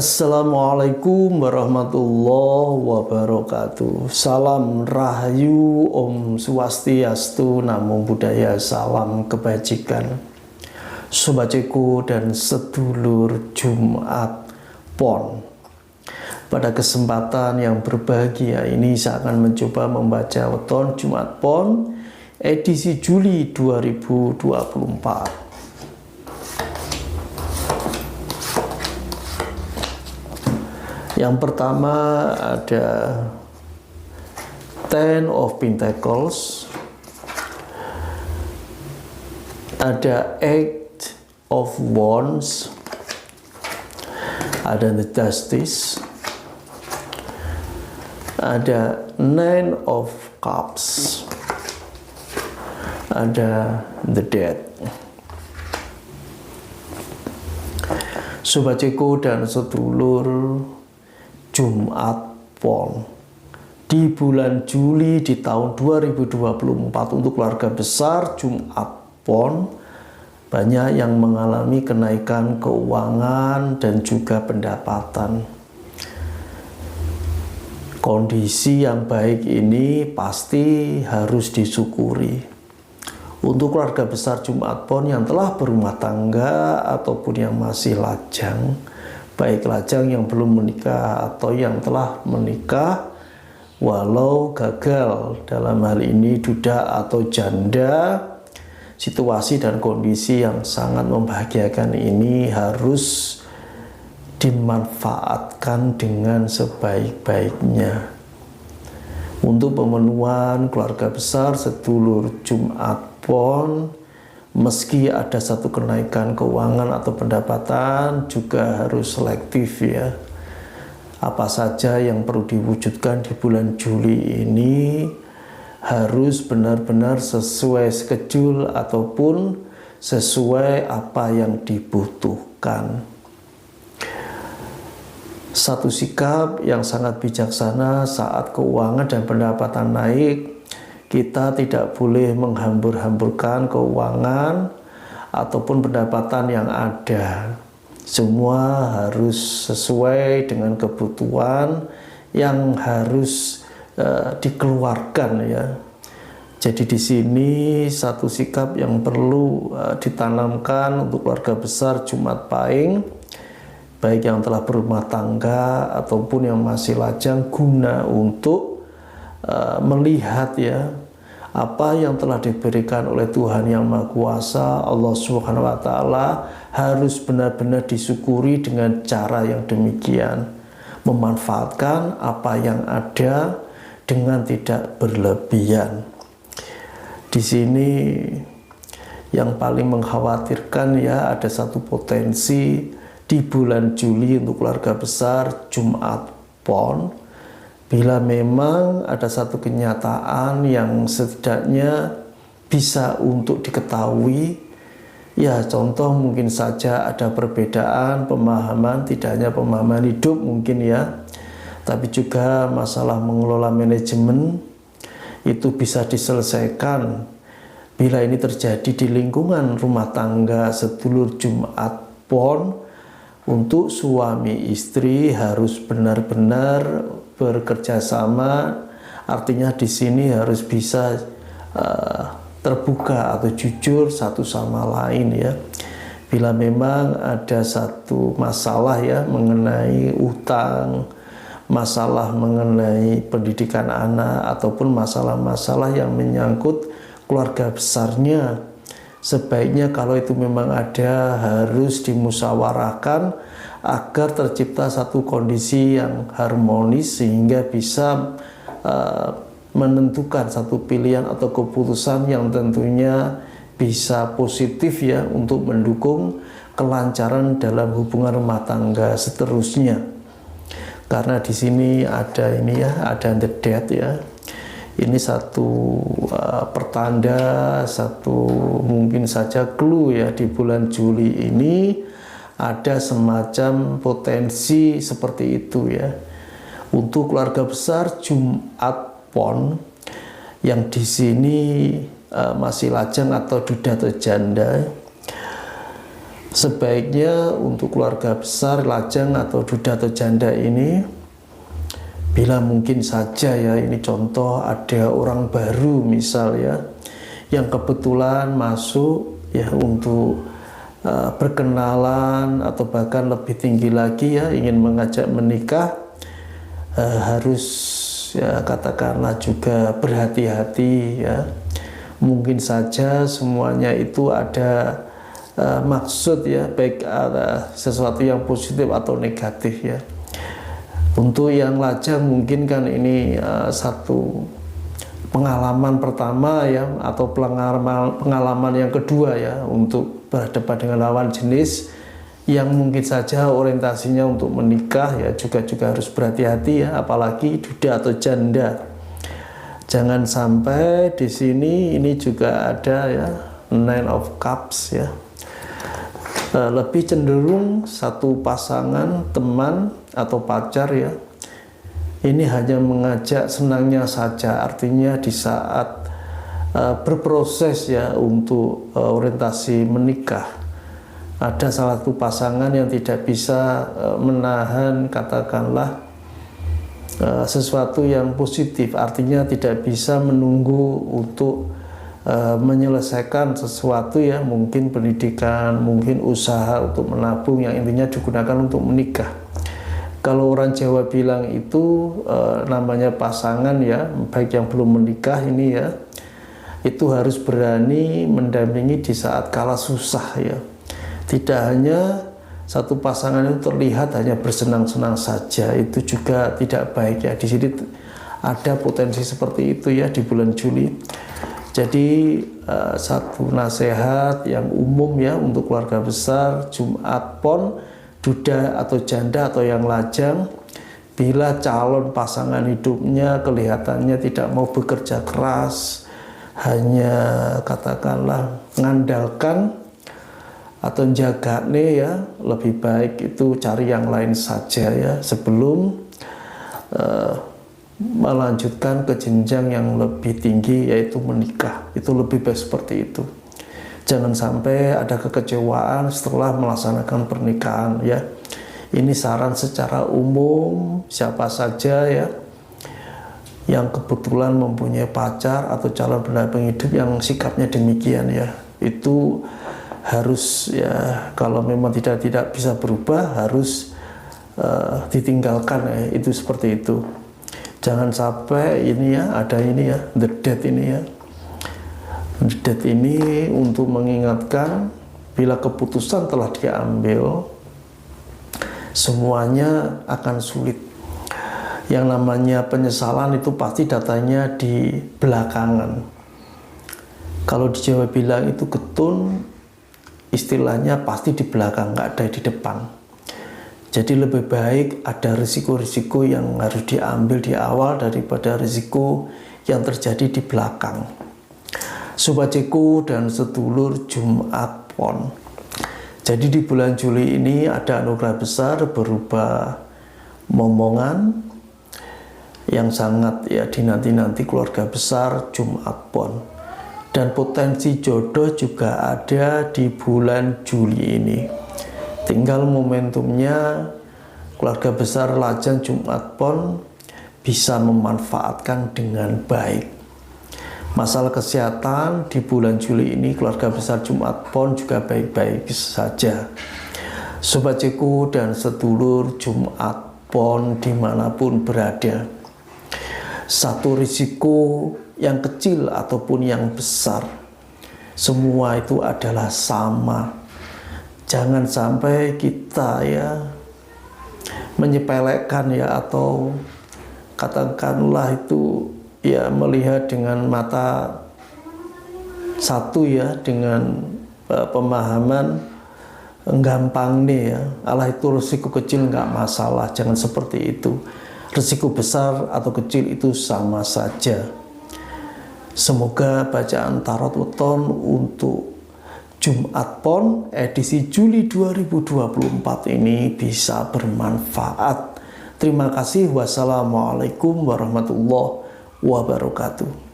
Assalamualaikum warahmatullahi wabarakatuh. Salam Rahayu, Om Swastiastu, Namo Buddhaya, salam kebajikan. Sobat Ceko dan sedulur Jumat Pon. Pada kesempatan yang berbahagia ini saya akan mencoba membaca weton Jumat Pon edisi Juli 2024. Yang pertama ada Ten of Pentacles, ada Eight of Wands, ada the Justice, ada Nine of Cups, ada the Death. Sobat Ceko dan sedulur Jumat Pon di bulan Juli di tahun 2024 untuk keluarga besar Jumat Pon banyak yang mengalami kenaikan keuangan dan juga pendapatan. Kondisi yang baik ini pasti harus disyukuri. Untuk keluarga besar Jumat Pon yang telah berumah tangga ataupun yang masih lajang, baik lajang yang belum menikah atau yang telah menikah, walau gagal dalam hal ini duda atau janda, situasi dan kondisi yang sangat membahagiakan ini harus dimanfaatkan dengan sebaik-baiknya. Untuk pemenuhan keluarga besar sedulur Jumat Pon, meski ada satu kenaikan keuangan atau pendapatan, juga harus selektif ya. Apa saja yang perlu diwujudkan di bulan Juli ini harus benar-benar sesuai schedule ataupun sesuai apa yang dibutuhkan. Satu sikap yang sangat bijaksana saat keuangan dan pendapatan naik, kita tidak boleh menghambur-hamburkan keuangan ataupun pendapatan yang ada. Semua harus sesuai dengan kebutuhan yang harus dikeluarkan ya. Jadi di sini satu sikap yang perlu ditanamkan untuk keluarga besar Jumat Pahing, baik yang telah berumah tangga ataupun yang masih lajang, guna untuk melihat ya apa yang telah diberikan oleh Tuhan Yang Maha Kuasa, Allah Subhanahu wa Ta'ala, harus benar-benar disyukuri dengan cara yang demikian, memanfaatkan apa yang ada dengan tidak berlebihan. Di sini yang paling mengkhawatirkan ya, ada satu potensi di bulan Juli untuk keluarga besar Jumat Pon, bila memang ada satu kenyataan yang setidaknya bisa untuk diketahui, ya contoh mungkin saja ada perbedaan pemahaman, tidak hanya pemahaman hidup mungkin ya, tapi juga masalah mengelola manajemen itu bisa diselesaikan bila ini terjadi di lingkungan rumah tangga sedulur Jumat Pon. Untuk suami istri harus benar-benar bekerja sama, artinya di sini harus bisa terbuka atau jujur satu sama lain ya. Bila memang ada satu masalah ya mengenai utang, masalah mengenai pendidikan anak, ataupun masalah-masalah yang menyangkut keluarga besarnya, sebaiknya kalau itu memang ada harus dimusyawarahkan agar tercipta satu kondisi yang harmonis sehingga bisa menentukan satu pilihan atau keputusan yang tentunya bisa positif ya untuk mendukung kelancaran dalam hubungan rumah tangga seterusnya. Karena di sini ada ini ya, ada the death ya. Ini satu pertanda, satu mungkin saja clue ya, di bulan Juli ini ada semacam potensi seperti itu ya. Untuk keluarga besar Jumat Pon yang di sini masih lajang atau duda atau janda, Sebaiknya untuk keluarga besar lajang atau duda atau janda ini, bila mungkin saja ya, ini contoh ada orang baru misal ya, yang kebetulan masuk ya untuk berkenalan atau bahkan lebih tinggi lagi ya, ingin mengajak menikah, harus ya katakanlah juga berhati-hati ya. Mungkin saja semuanya itu ada maksud ya, baik ada sesuatu yang positif atau negatif ya. Untuk yang lajang mungkin kan ini satu pengalaman pertama ya, atau pengalaman yang kedua ya, untuk berhadapan dengan lawan jenis yang mungkin saja orientasinya untuk menikah ya, juga harus berhati-hati ya, apalagi duda atau janda. Jangan sampai di sini ini juga ada ya, Nine of Cups ya. Lebih cenderung satu pasangan teman atau pacar ya, ini hanya mengajak senangnya saja, artinya di saat berproses ya untuk orientasi menikah, ada salah satu pasangan yang tidak bisa menahan katakanlah sesuatu yang positif, artinya tidak bisa menunggu untuk menyelesaikan sesuatu ya, mungkin pendidikan, mungkin usaha untuk menabung yang intinya digunakan untuk menikah. Kalau orang Jawa bilang itu namanya pasangan ya, baik yang belum menikah ini ya, itu harus berani mendampingi di saat kala susah ya. Tidak hanya satu pasangan itu terlihat hanya bersenang-senang saja, itu juga tidak baik ya. Di sini ada potensi seperti itu ya di bulan Juli. Jadi satu nasihat yang umum ya untuk keluarga besar Jumat Pon, duda atau janda atau yang lajang, bila calon pasangan hidupnya kelihatannya tidak mau bekerja keras, hanya katakanlah mengandalkan atau jaga nih ya, lebih baik itu cari yang lain saja ya, sebelum melanjutkan ke jenjang yang lebih tinggi yaitu menikah. Itu lebih baik seperti itu. Jangan sampai ada kekecewaan setelah melaksanakan pernikahan ya. Ini saran secara umum, siapa saja ya yang kebetulan mempunyai pacar atau calon pendamping hidup yang sikapnya demikian ya, itu harus ya, kalau memang tidak bisa berubah harus ditinggalkan ya, itu seperti itu. Jangan sampai ini ya, ada ini ya, the death ini ya. The death ini untuk mengingatkan bila keputusan telah diambil, semuanya akan sulit. Yang namanya penyesalan itu pasti datanya di belakangan. Kalau di Jawa bilang itu getun, istilahnya pasti di belakang, nggak ada di depan. Jadi lebih baik ada risiko-risiko yang harus diambil di awal daripada risiko yang terjadi di belakang. Sobat Ceku dan sedulur Jumat Pon. Jadi di bulan Juli ini ada anugerah besar berupa momongan yang sangat ya dinanti-nanti keluarga besar Jumat Pon. Dan potensi jodoh juga ada di bulan Juli ini. Tinggal momentumnya keluarga besar lajang Jumat Pon bisa memanfaatkan dengan baik. Masalah kesehatan di bulan Juli ini keluarga besar Jumat Pon juga baik-baik saja. Sobat Ceku dan sedulur Jumat Pon dimanapun berada, satu risiko yang kecil ataupun yang besar, semua itu adalah sama. Jangan sampai kita ya menyepelekan ya, atau katakanlah itu ya melihat dengan mata satu ya, dengan pemahaman gampang nih ya, Allah itu resiko kecil nggak masalah. Jangan seperti itu. Resiko besar atau kecil itu sama saja. Semoga bacaan Tarot Weton untuk Jumat Pon edisi Juli 2024 ini bisa bermanfaat. Terima kasih. Wassalamualaikum warahmatullahi wabarakatuh.